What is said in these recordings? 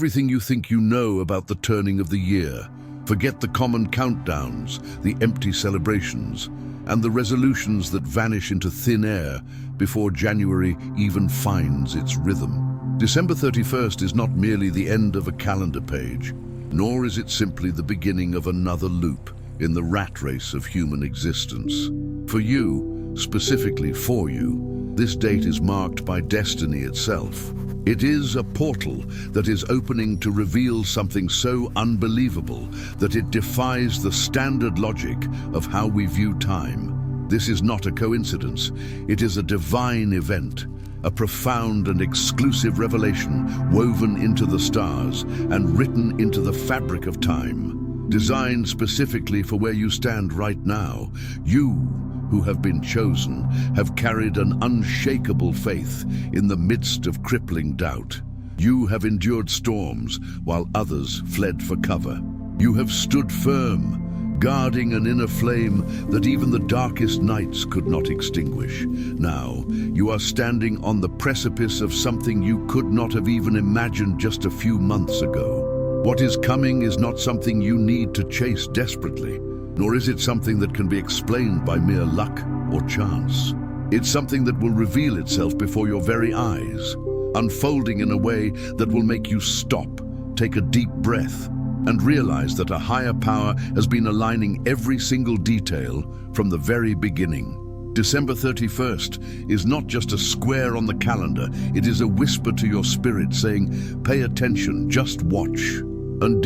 Everything you think you know about the turning of the year. Forget the common countdowns, the empty celebrations, and the resolutions that vanish into thin air before January even finds its rhythm. December 31st is not merely the end of a calendar page, nor is it simply the beginning of another loop in the rat race of human existence. For you, specifically for you, this date is marked by destiny itself. It is a portal that is opening to reveal something so unbelievable that it defies the standard logic of how we view time. This is not a coincidence. It is a divine event, a profound and exclusive revelation woven into the stars and written into the fabric of time. Designed specifically for where you stand right now, you who have been chosen have carried an unshakable faith in the midst of crippling doubt. You have endured storms while others fled for cover. You have stood firm, guarding an inner flame that even the darkest nights could not extinguish. Now, you are standing on the precipice of something you could not have even imagined just a few months ago. What is coming is not something you need to chase desperately, nor is it something that can be explained by mere luck or chance. It's something that will reveal itself before your very eyes, unfolding in a way that will make you stop, take a deep breath, and realize that a higher power has been aligning every single detail from the very beginning. December 31st is not just a square on the calendar, it is a whisper to your spirit saying, pay attention, just watch. And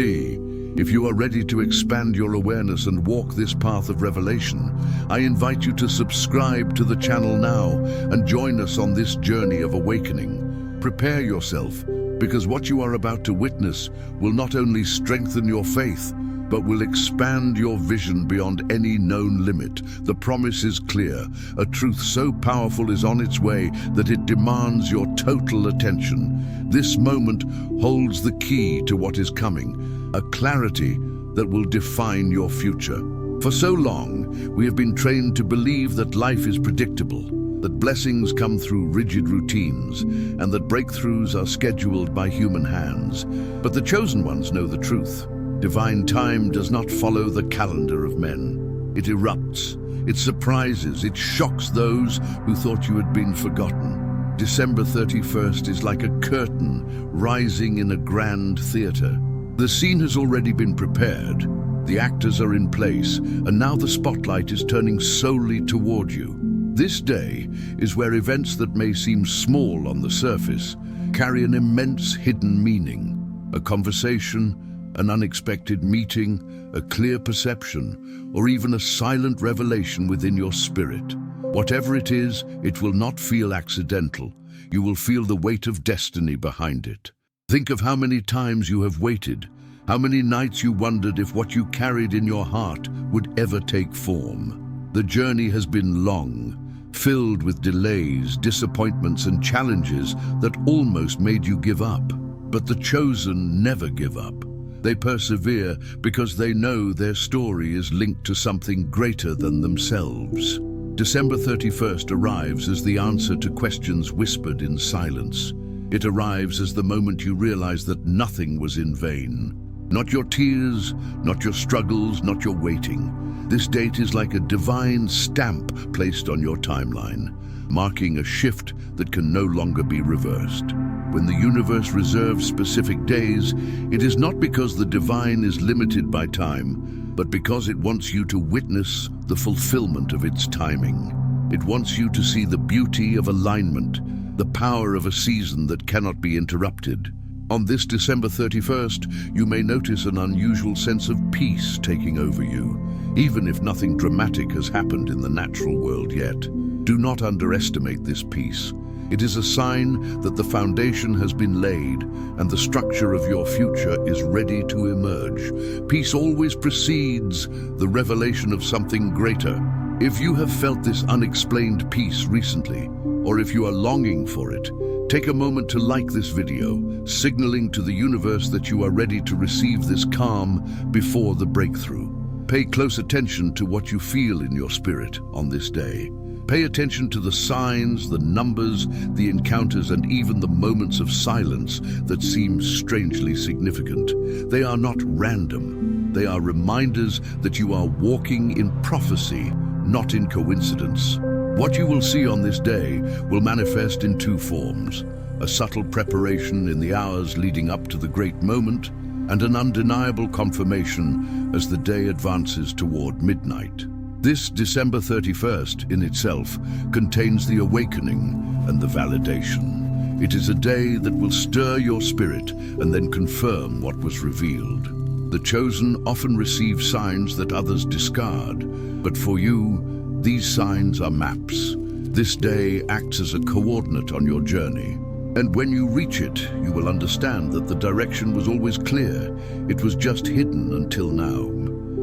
if you are ready to expand your awareness and walk this path of revelation, I invite you to subscribe to the channel now and join us on this journey of awakening. Prepare yourself, because what you are about to witness will not only strengthen your faith, but will expand your vision beyond any known limit. The promise is clear. A truth so powerful is on its way that it demands your total attention. This moment holds the key to what is coming, a clarity that will define your future. For so long, we have been trained to believe that life is predictable, that blessings come through rigid routines, and that breakthroughs are scheduled by human hands. But the chosen ones know the truth. Divine time does not follow the calendar of men. It erupts, it surprises, it shocks those who thought you had been forgotten. December 31st is like a curtain rising in a grand theater. The scene has already been prepared, the actors are in place, and now the spotlight is turning solely toward you. This day is where events that may seem small on the surface carry an immense hidden meaning. A conversation, an unexpected meeting, a clear perception, or even a silent revelation within your spirit. Whatever it is, it will not feel accidental. You will feel the weight of destiny behind it. Think of how many times you have waited, how many nights you wondered if what you carried in your heart would ever take form. The journey has been long, filled with delays, disappointments, and challenges that almost made you give up. But the chosen never give up. They persevere because they know their story is linked to something greater than themselves. December 31st arrives as the answer to questions whispered in silence. It arrives as the moment you realize that nothing was in vain. Not your tears, not your struggles, not your waiting. This date is like a divine stamp placed on your timeline, marking a shift that can no longer be reversed. When the universe reserves specific days, it is not because the divine is limited by time, but because it wants you to witness the fulfillment of its timing. It wants you to see the beauty of alignment, the power of a season that cannot be interrupted. On this December 31st, you may notice an unusual sense of peace taking over you, even if nothing dramatic has happened in the natural world yet. Do not underestimate this peace. It is a sign that the foundation has been laid and the structure of your future is ready to emerge. Peace always precedes the revelation of something greater. If you have felt this unexplained peace recently, or if you are longing for it, take a moment to like this video, signaling to the universe that you are ready to receive this calm before the breakthrough. Pay close attention to what you feel in your spirit on this day. Pay attention to the signs, the numbers, the encounters, and even the moments of silence that seem strangely significant. They are not random. They are reminders that you are walking in prophecy, not in coincidence. What you will see on this day will manifest in two forms: a subtle preparation in the hours leading up to the great moment, and an undeniable confirmation as the day advances toward midnight. This December 31st in itself contains the awakening and the validation. It is a day that will stir your spirit and then confirm what was revealed. The chosen often receive signs that others discard, but for you, these signs are maps. This day acts as a coordinate on your journey. And when you reach it, you will understand that the direction was always clear. It was just hidden until now.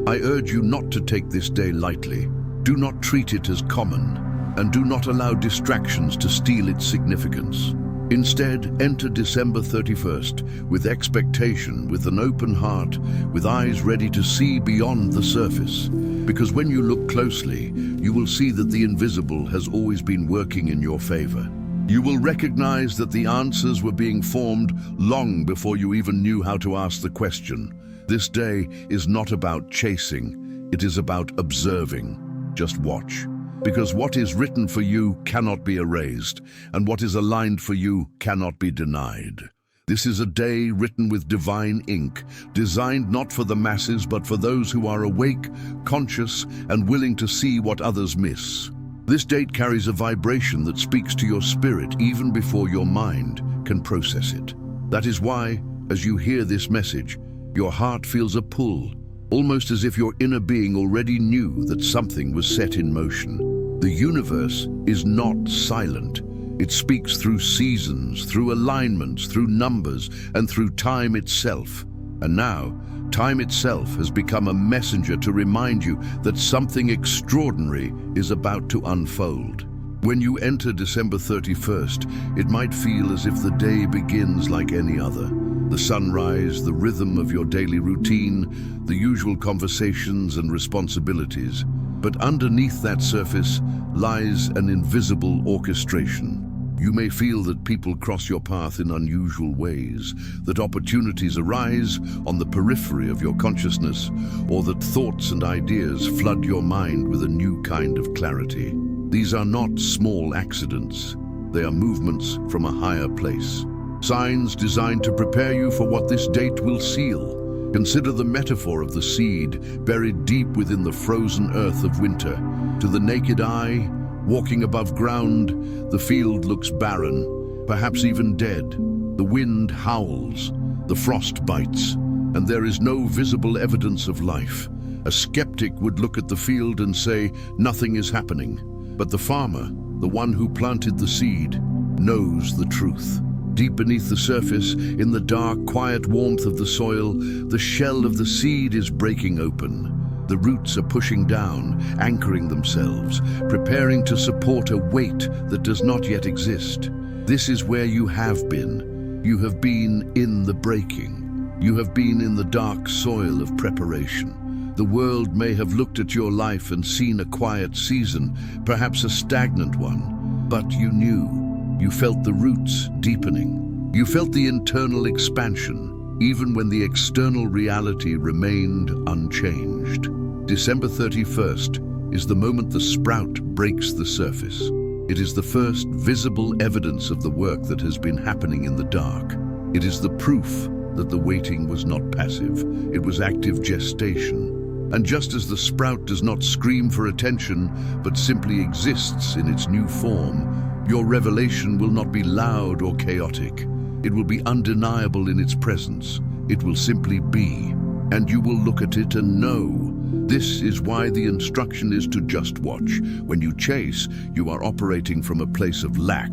I urge you not to take this day lightly. Do not treat it as common, and do not allow distractions to steal its significance. Instead, enter December 31st with expectation, with an open heart, with eyes ready to see beyond the surface. Because when you look closely, you will see that the invisible has always been working in your favor. You will recognize that the answers were being formed long before you even knew how to ask the question. This day is not about chasing, it is about observing. Just watch. Because what is written for you cannot be erased, and what is aligned for you cannot be denied. This is a day written with divine ink, designed not for the masses but for those who are awake, conscious, and willing to see what others miss. This date carries a vibration that speaks to your spirit even before your mind can process it. That is why, as you hear this message, your heart feels a pull, almost as if your inner being already knew that something was set in motion. The universe is not silent. It speaks through seasons, through alignments, through numbers, and through time itself. And now, time itself has become a messenger to remind you that something extraordinary is about to unfold. When you enter December 31st, it might feel as if the day begins like any other. The sunrise, the rhythm of your daily routine, the usual conversations and responsibilities. But underneath that surface lies an invisible orchestration. You may feel that people cross your path in unusual ways, that opportunities arise on the periphery of your consciousness, or that thoughts and ideas flood your mind with a new kind of clarity. These are not small accidents. They are movements from a higher place. Signs designed to prepare you for what this date will seal. Consider the metaphor of the seed buried deep within the frozen earth of winter. To the naked eye, walking above ground, the field looks barren, perhaps even dead. The wind howls, the frost bites, and there is no visible evidence of life. A skeptic would look at the field and say, nothing is happening. But the farmer, the one who planted the seed, knows the truth. Deep beneath the surface, in the dark, quiet warmth of the soil, the shell of the seed is breaking open. The roots are pushing down, anchoring themselves, preparing to support a weight that does not yet exist. This is where you have been. You have been in the breaking. You have been in the dark soil of preparation. The world may have looked at your life and seen a quiet season, perhaps a stagnant one, but you knew. You felt the roots deepening. You felt the internal expansion, even when the external reality remained unchanged. December 31st is the moment the sprout breaks the surface. It is the first visible evidence of the work that has been happening in the dark. It is the proof that the waiting was not passive, it was active gestation. And just as the sprout does not scream for attention, but simply exists in its new form, your revelation will not be loud or chaotic. It will be undeniable in its presence. It will simply be, and you will look at it and know. This is why the instruction is to just watch. When you chase, you are operating from a place of lack,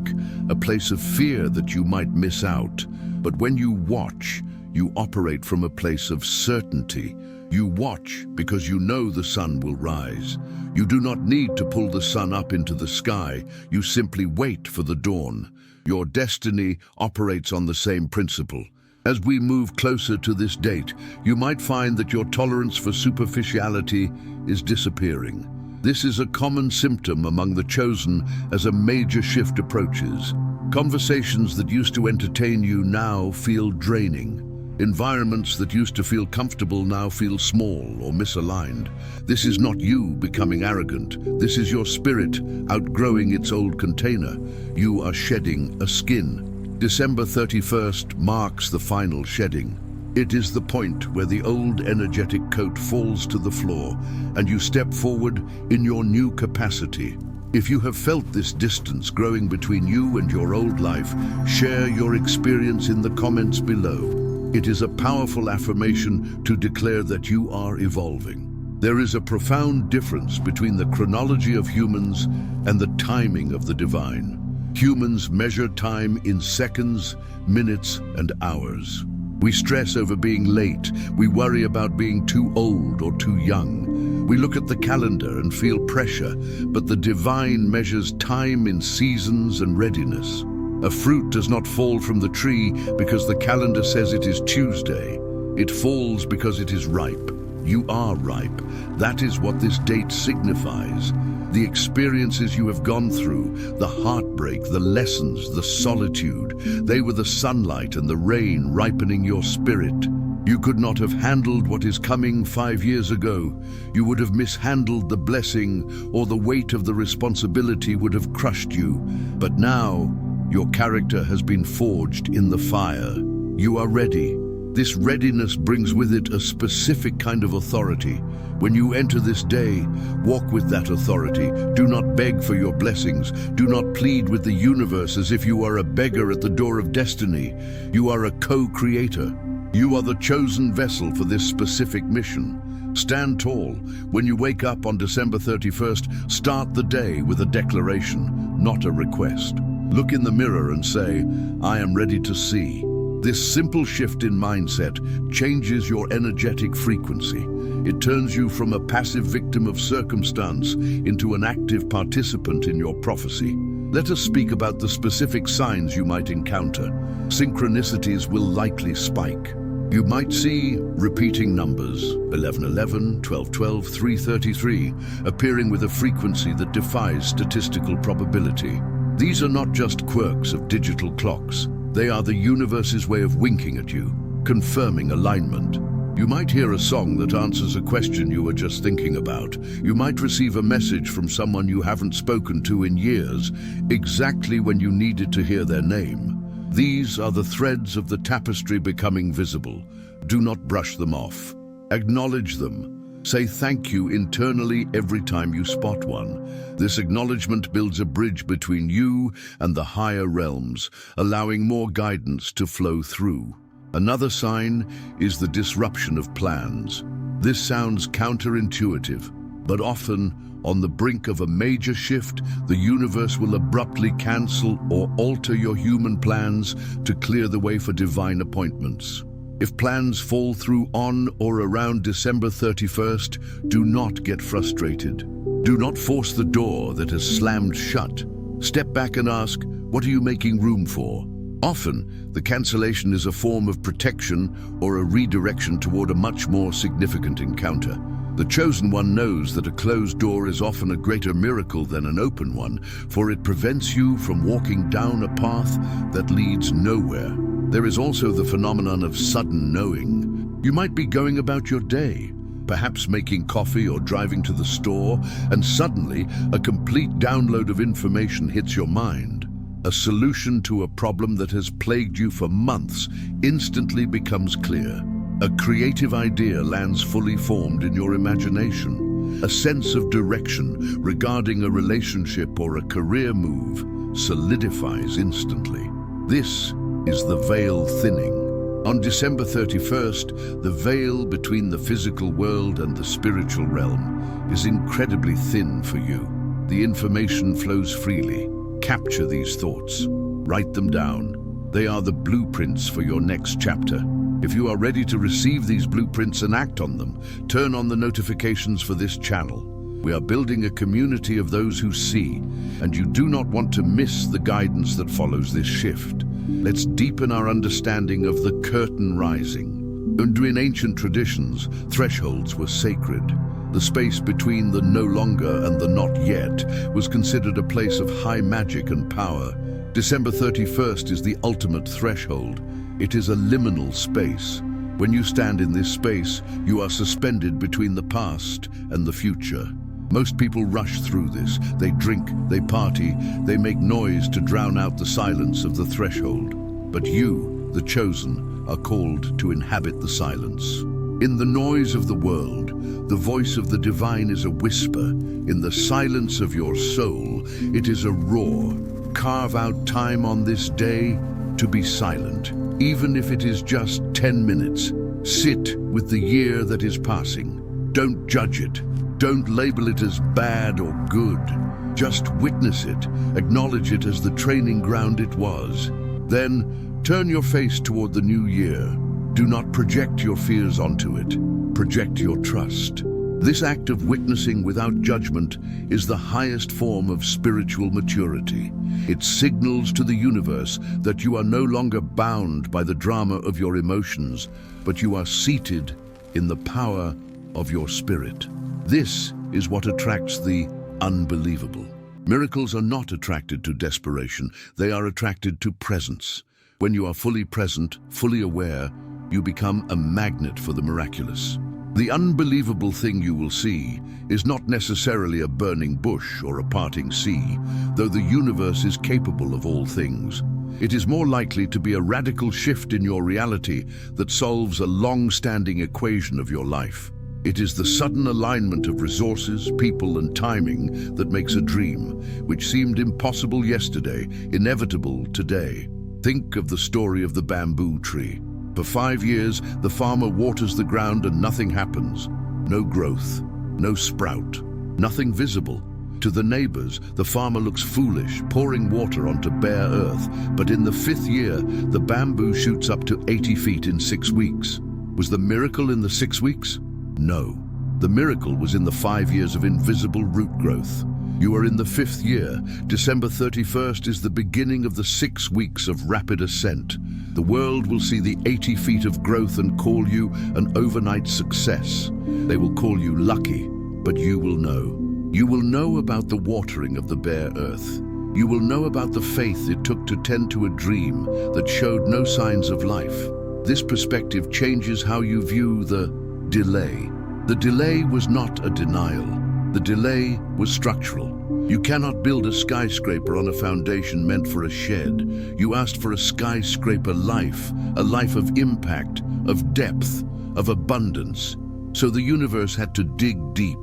a place of fear that you might miss out. But when you watch, you operate from a place of certainty. You watch because you know the sun will rise. You do not need to pull the sun up into the sky. You simply wait for the dawn. Your destiny operates on the same principle. As we move closer to this date, you might find that your tolerance for superficiality is disappearing. This is a common symptom among the chosen as a major shift approaches. Conversations that used to entertain you now feel draining. Environments that used to feel comfortable now feel small or misaligned. This is not you becoming arrogant. This is your spirit outgrowing its old container. You are shedding a skin. December 31st marks the final shedding. It is the point where the old energetic coat falls to the floor and you step forward in your new capacity. If you have felt this distance growing between you and your old life, share your experience in the comments below. It is a powerful affirmation to declare that you are evolving. There is a profound difference between the chronology of humans and the timing of the divine. Humans measure time in seconds, minutes, and hours. We stress over being late. We worry about being too old or too young. We look at the calendar and feel pressure, but the divine measures time in seasons and readiness. A fruit does not fall from the tree because the calendar says it is Tuesday. It falls because it is ripe. You are ripe. That is what this date signifies. The experiences you have gone through, the heartbreak, the lessons, the solitude, they were the sunlight and the rain ripening your spirit. You could not have handled what is coming 5 years ago. You would have mishandled the blessing, or the weight of the responsibility would have crushed you. But now, your character has been forged in the fire. You are ready. This readiness brings with it a specific kind of authority. When you enter this day, walk with that authority. Do not beg for your blessings. Do not plead with the universe as if you are a beggar at the door of destiny. You are a co-creator. You are the chosen vessel for this specific mission. Stand tall. When you wake up on December 31st, start the day with a declaration, not a request. Look in the mirror and say, I am ready to see. This simple shift in mindset changes your energetic frequency. It turns you from a passive victim of circumstance into an active participant in your prophecy. Let us speak about the specific signs you might encounter. Synchronicities will likely spike. You might see repeating numbers, 1111, 1212, 333, appearing with a frequency that defies statistical probability. These are not just quirks of digital clocks. They are the universe's way of winking at you, confirming alignment. You might hear a song that answers a question you were just thinking about. You might receive a message from someone you haven't spoken to in years, exactly when you needed to hear their name. These are the threads of the tapestry becoming visible. Do not brush them off. Acknowledge them. Say thank you internally every time you spot one. This acknowledgement builds a bridge between you and the higher realms, allowing more guidance to flow through. Another sign is the disruption of plans. This sounds counterintuitive, but often, on the brink of a major shift, the universe will abruptly cancel or alter your human plans to clear the way for divine appointments. If plans fall through on or around December 31st, do not get frustrated. Do not force the door that has slammed shut. Step back and ask, what are you making room for? Often, the cancellation is a form of protection or a redirection toward a much more significant encounter. The chosen one knows that a closed door is often a greater miracle than an open one, for it prevents you from walking down a path that leads nowhere. There is also the phenomenon of sudden knowing. You might be going about your day, perhaps making coffee or driving to the store, and suddenly a complete download of information hits your mind. A solution to a problem that has plagued you for months instantly becomes clear. A creative idea lands fully formed in your imagination. A sense of direction regarding a relationship or a career move solidifies instantly. This is the veil thinning. On December 31st, the veil between the physical world and the spiritual realm is incredibly thin for you. The information flows freely. Capture these thoughts. Write them down. They are the blueprints for your next chapter. If you are ready to receive these blueprints and act on them, turn on the notifications for this channel. We are building a community of those who see, and you do not want to miss the guidance that follows this shift. Let's deepen our understanding of the curtain rising. And in ancient traditions, thresholds were sacred. The space between the no longer and the not yet was considered a place of high magic and power. December 31st is the ultimate threshold. It is a liminal space. When you stand in this space, you are suspended between the past and the future. Most people rush through this. They drink, they party, they make noise to drown out the silence of the threshold. But you, the chosen, are called to inhabit the silence. In the noise of the world, the voice of the divine is a whisper. In the silence of your soul, it is a roar. Carve out time on this day to be silent, even if it is just 10 minutes. Sit with the year that is passing. Don't judge it. Don't label it as bad or good. Just witness it. Acknowledge it as the training ground it was. Then turn your face toward the new year. Do not project your fears onto it. Project your trust. This act of witnessing without judgment is the highest form of spiritual maturity. It signals to the universe that you are no longer bound by the drama of your emotions, but you are seated in the power of your spirit. This is what attracts the unbelievable. Miracles are not attracted to desperation. They are attracted to presence. When you are fully present, fully aware, you become a magnet for the miraculous. The unbelievable thing you will see is not necessarily a burning bush or a parting sea, though the universe is capable of all things. It is more likely to be a radical shift in your reality that solves a long-standing equation of your life. It is the sudden alignment of resources, people, and timing that makes a dream, which seemed impossible yesterday, inevitable today. Think of the story of the bamboo tree. For 5 years, the farmer waters the ground and nothing happens. No growth, no sprout, nothing visible. To the neighbors, the farmer looks foolish, pouring water onto bare earth. But in the 5th year, the bamboo shoots up to 80 feet in 6 weeks. Was the miracle in the 6 weeks? No. The miracle was in the 5 years of invisible root growth. You are in the 5th year. December 31st is the beginning of the 6 weeks of rapid ascent. The world will see the 80 feet of growth and call you an overnight success. They will call you lucky, but you will know. You will know about the watering of the bare earth. You will know about the faith it took to tend to a dream that showed no signs of life. This perspective changes how you view the delay. The delay was not a denial. The delay was structural. You cannot build a skyscraper on a foundation meant for a shed. You asked for a skyscraper life, a life of impact, of depth, of abundance. So the universe had to dig deep.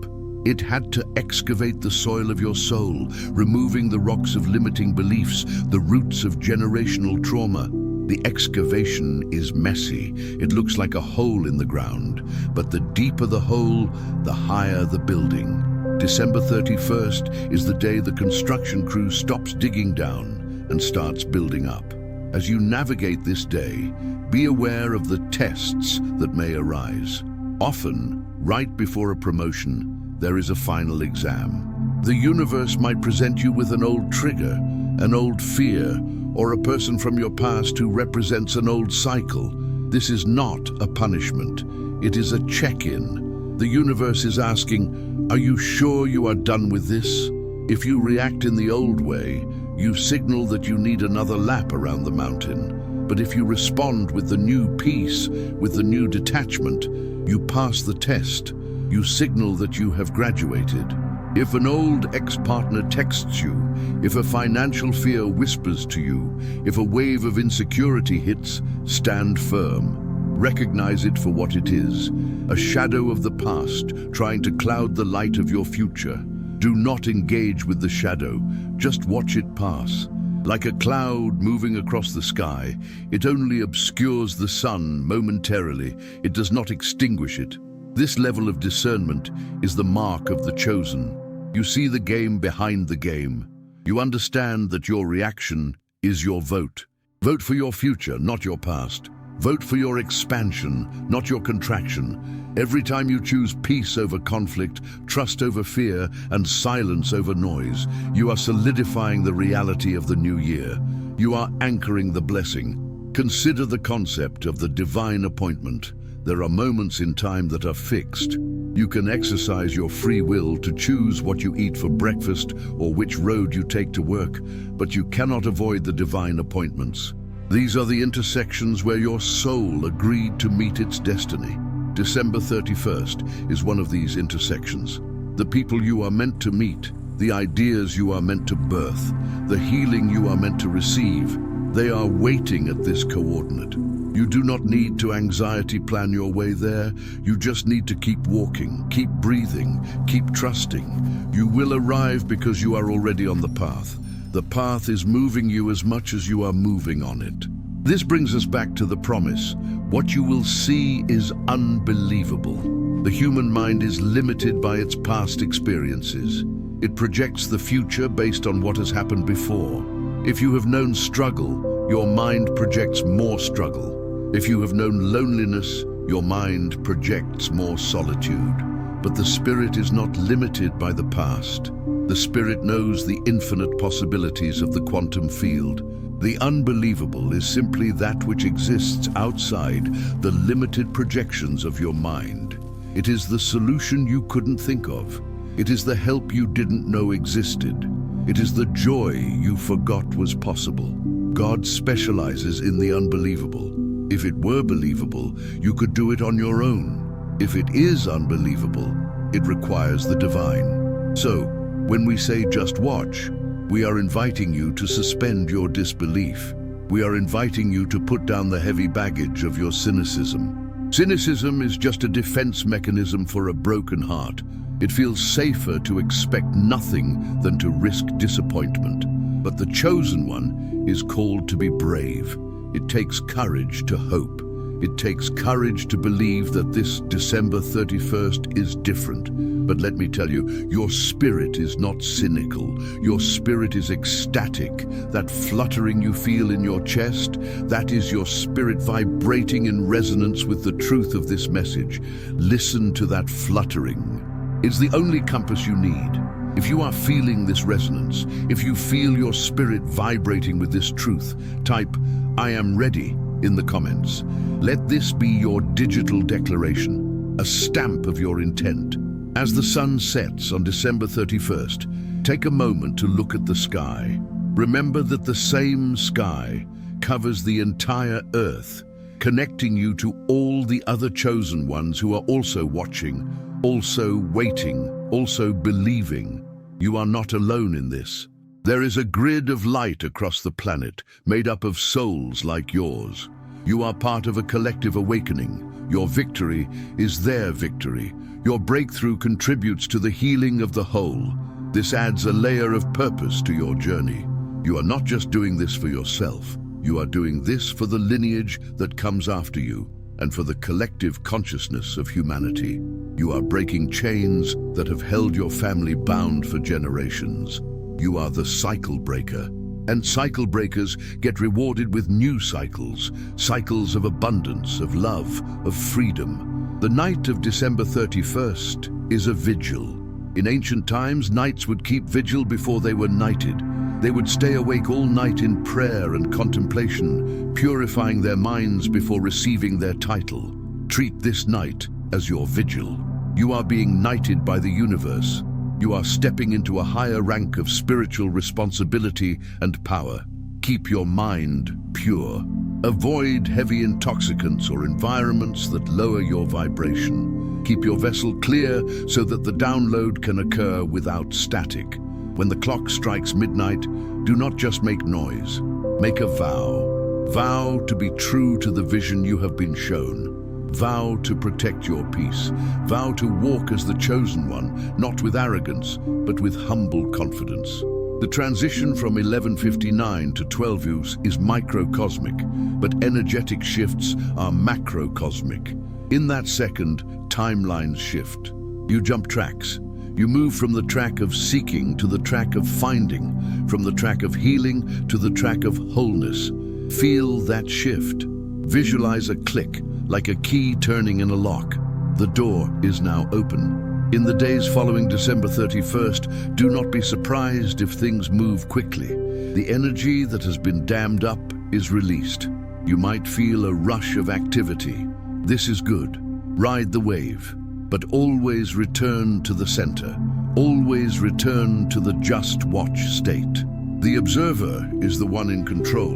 It had to excavate the soil of your soul, removing the rocks of limiting beliefs, the roots of generational trauma. The excavation is messy. It looks like a hole in the ground, but the deeper the hole, the higher the building. December 31st is the day the construction crew stops digging down and starts building up. As you navigate this day, be aware of the tests that may arise. Often, right before a promotion, there is a final exam. The universe might present you with an old trigger, an old fear, or a person from your past who represents an old cycle. This is not a punishment. It is a check-in. The universe is asking, are you sure you are done with this? If you react in the old way, you signal that you need another lap around the mountain. But if you respond with the new peace, with the new detachment, you pass the test. You signal that you have graduated. If an old ex-partner texts you, if a financial fear whispers to you, if a wave of insecurity hits, stand firm. Recognize it for what it is, a shadow of the past trying to cloud the light of your future. Do not engage with the shadow, just watch it pass. Like a cloud moving across the sky, it only obscures the sun momentarily, it does not extinguish it. This level of discernment is the mark of the chosen. You see the game behind the game. You understand that your reaction is your vote. Vote for your future, not your past. Vote for your expansion, not your contraction. Every time you choose peace over conflict, trust over fear, and silence over noise, you are solidifying the reality of the new year. You are anchoring the blessing. Consider the concept of the divine appointment. There are moments in time that are fixed. You can exercise your free will to choose what you eat for breakfast or which road you take to work, but you cannot avoid the divine appointments. These are the intersections where your soul agreed to meet its destiny. December 31st is one of these intersections. The people you are meant to meet, the ideas you are meant to birth, the healing you are meant to receive, they are waiting at this coordinate. You do not need to anxiety plan your way there. You just need to keep walking, keep breathing, keep trusting. You will arrive because you are already on the path. The path is moving you as much as you are moving on it. This brings us back to the promise. What you will see is unbelievable. The human mind is limited by its past experiences. It projects the future based on what has happened before. If you have known struggle, your mind projects more struggle. If you have known loneliness, your mind projects more solitude. But the spirit is not limited by the past. The spirit knows the infinite possibilities of the quantum field. The unbelievable is simply that which exists outside the limited projections of your mind. It is the solution you couldn't think of. It is the help you didn't know existed. It is the joy you forgot was possible. God specializes in the unbelievable. If it were believable, you could do it on your own. If it is unbelievable, it requires the divine. So, when we say just watch, we are inviting you to suspend your disbelief. We are inviting you to put down the heavy baggage of your cynicism. Cynicism is just a defense mechanism for a broken heart. It feels safer to expect nothing than to risk disappointment. But the chosen one is called to be brave. It takes courage to hope. It takes courage to believe that this December 31st is different. But let me tell you, your spirit is not cynical. Your spirit is ecstatic. That fluttering you feel in your chest, that is your spirit vibrating in resonance with the truth of this message. Listen to that fluttering. It's the only compass you need. If you are feeling this resonance, if you feel your spirit vibrating with this truth, type, "I am ready," in the comments. Let this be your digital declaration, a stamp of your intent. As the sun sets on December 31st, take a moment to look at the sky. Remember that the same sky covers the entire earth, connecting you to all the other chosen ones who are also watching, also waiting, also believing. You are not alone in this. There is a grid of light across the planet, made up of souls like yours. You are part of a collective awakening. Your victory is their victory. Your breakthrough contributes to the healing of the whole. This adds a layer of purpose to your journey. You are not just doing this for yourself. You are doing this for the lineage that comes after you and for the collective consciousness of humanity. You are breaking chains that have held your family bound for generations. You are the cycle breaker. And cycle breakers get rewarded with new cycles, cycles of abundance, of love, of freedom. The night of December 31st is a vigil. In ancient times, knights would keep vigil before they were knighted. They would stay awake all night in prayer and contemplation, purifying their minds before receiving their title. Treat this night as your vigil. You are being knighted by the universe. You are stepping into a higher rank of spiritual responsibility and power. Keep your mind pure. Avoid heavy intoxicants or environments that lower your vibration. Keep your vessel clear so that the download can occur without static. When the clock strikes midnight, do not just make noise. Make a vow. Vow to be true to the vision you have been shown. Vow to protect your peace. Vow to walk as the chosen one, not with arrogance, but with humble confidence. The transition from 1159 to 12 use is microcosmic, but energetic shifts are macrocosmic. In that second, timelines shift. You jump tracks. You move from the track of seeking to the track of finding, from the track of healing to the track of wholeness. Feel that shift. Visualize a click, like a key turning in a lock. The door is now open. In the days following December 31st, do not be surprised if things move quickly. The energy that has been dammed up is released. You might feel a rush of activity. This is good. Ride the wave. but always return to the center. Always return to the just watch state. The observer is the one in control,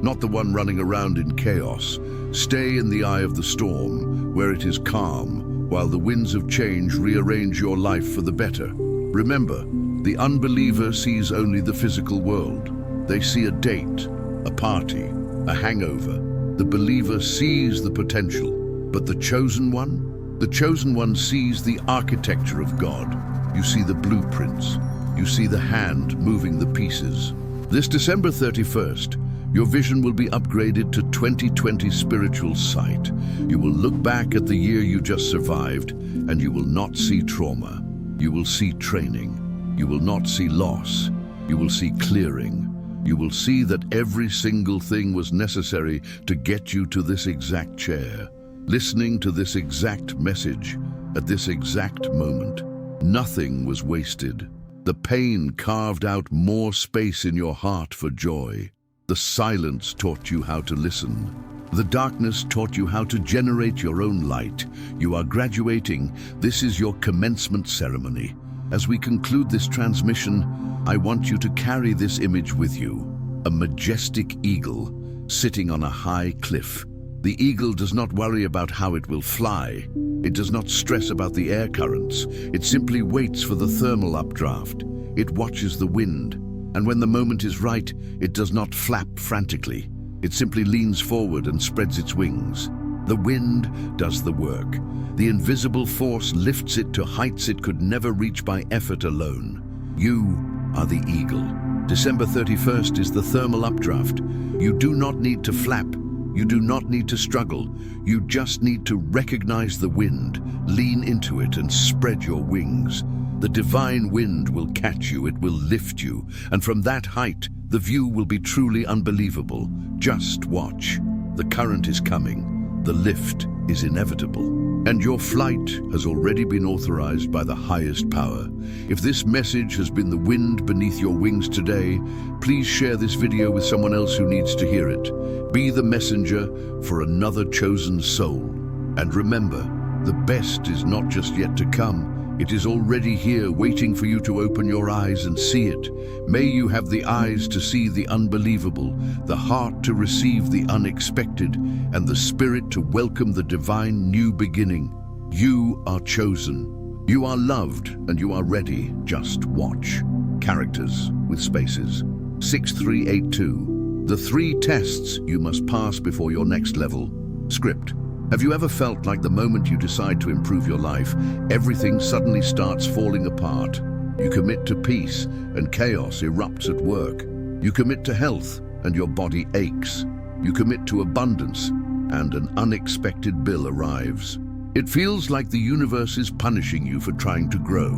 not the one running around in chaos. Stay in the eye of the storm, where it is calm, while the winds of change rearrange your life for the better. Remember, the unbeliever sees only the physical world. They see a date, a party, a hangover. The believer sees the potential, but the chosen one sees the architecture of God. You see the blueprints. You see the hand moving the pieces. This December 31st, your vision will be upgraded to 2020 spiritual sight. You will look back at the year you just survived, and you will not see trauma. You will see training. You will not see loss. You will see clearing. You will see that every single thing was necessary to get you to this exact chair, listening to this exact message, at this exact moment. Nothing was wasted. The pain carved out more space in your heart for joy. The silence taught you how to listen. The darkness taught you how to generate your own light. You are graduating. This is your commencement ceremony. As we conclude this transmission, I want you to carry this image with you. A majestic eagle sitting on a high cliff. The eagle does not worry about how it will fly. It does not stress about the air currents. It simply waits for the thermal updraft. It watches the wind. And when the moment is right, it does not flap frantically. It simply leans forward and spreads its wings. The wind does the work. The invisible force lifts it to heights it could never reach by effort alone. You are the eagle. December 31st is the thermal updraft. You do not need to flap. You do not need to struggle. You just need to recognize the wind, lean into it, and spread your wings. The divine wind will catch you, it will lift you, and from that height, the view will be truly unbelievable. Just watch. The current is coming. The lift is inevitable. And your flight has already been authorized by the highest power. If this message has been the wind beneath your wings today, please share this video with someone else who needs to hear it. Be the messenger for another chosen soul. And remember, the best is not just yet to come. It is already here, waiting for you to open your eyes and see it. May you have the eyes to see the unbelievable, the heart to receive the unexpected, and the spirit to welcome the divine new beginning. You are chosen. You are loved, and you are ready. Just watch. Characters with spaces. 6382. The 3 tests you must pass before your next level. Script. Have you ever felt like the moment you decide to improve your life, everything suddenly starts falling apart? You commit to peace, and chaos erupts at work. You commit to health, and your body aches. You commit to abundance, and an unexpected bill arrives. It feels like the universe is punishing you for trying to grow,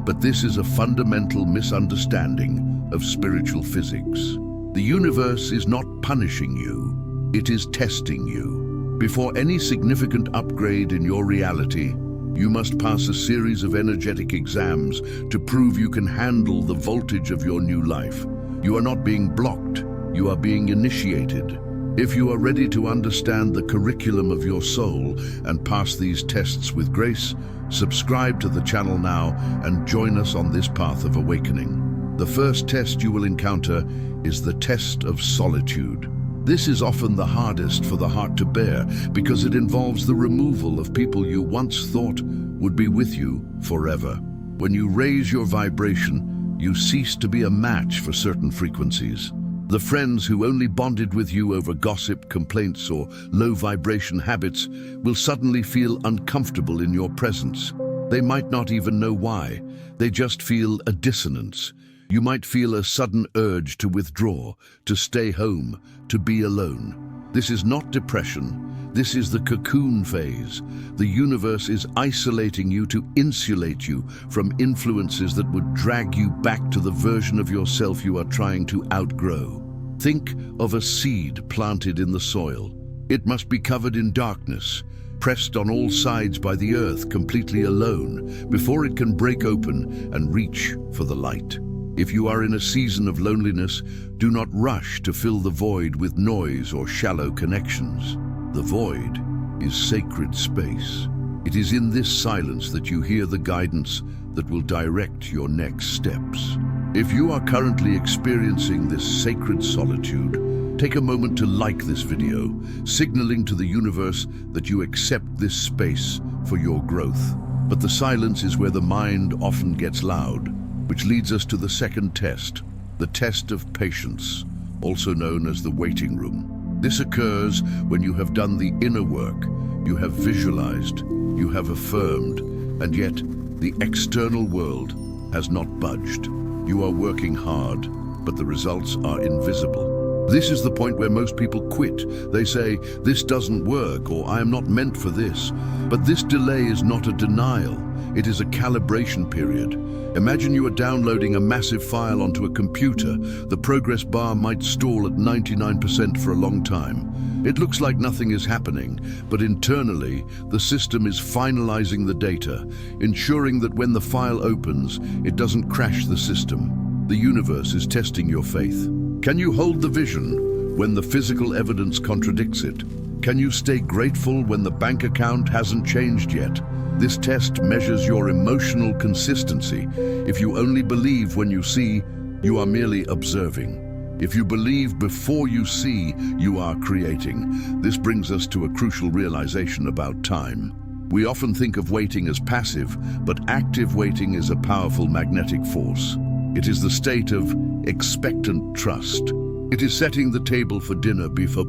but this is a fundamental misunderstanding of spiritual physics. The universe is not punishing you, it is testing you. Before any significant upgrade in your reality, you must pass a series of energetic exams to prove you can handle the voltage of your new life. You are not being blocked, you are being initiated. If you are ready to understand the curriculum of your soul and pass these tests with grace, subscribe to the channel now and join us on this path of awakening. The first test you will encounter is the test of solitude. This is often the hardest for the heart to bear because it involves the removal of people you once thought would be with you forever. When you raise your vibration, you cease to be a match for certain frequencies. The friends who only bonded with you over gossip, complaints, or low vibration habits will suddenly feel uncomfortable in your presence. They might not even know why. They just feel a dissonance. You might feel a sudden urge to withdraw, to stay home, to be alone. This is not depression. This is the cocoon phase. The universe is isolating you to insulate you from influences that would drag you back to the version of yourself you are trying to outgrow. Think of a seed planted in the soil. It must be covered in darkness, pressed on all sides by the earth, completely alone, before it can break open and reach for the light. If you are in a season of loneliness, do not rush to fill the void with noise or shallow connections. The void is sacred space. It is in this silence that you hear the guidance that will direct your next steps. If you are currently experiencing this sacred solitude, take a moment to like this video, signaling to the universe that you accept this space for your growth. But the silence is where the mind often gets loud, which leads us to the second test, the test of patience, also known as the waiting room. This occurs when you have done the inner work, you have visualized, you have affirmed, and yet the external world has not budged. You are working hard, but the results are invisible. This is the point where most people quit. They say, "This doesn't work," or "I am not meant for this." But this delay is not a denial. It is a calibration period. Imagine you are downloading a massive file onto a computer. The progress bar might stall at 99% for a long time. It looks like nothing is happening, but internally, the system is finalizing the data, ensuring that when the file opens, it doesn't crash the system. The universe is testing your faith. Can you hold the vision when the physical evidence contradicts it? Can you stay grateful when the bank account hasn't changed yet? This test measures your emotional consistency. If you only believe when you see, you are merely observing. If you believe before you see, you are creating. This brings us to a crucial realization about time. We often think of waiting as passive, but active waiting is a powerful magnetic force. It is the state of expectant trust. It is setting the table for dinner before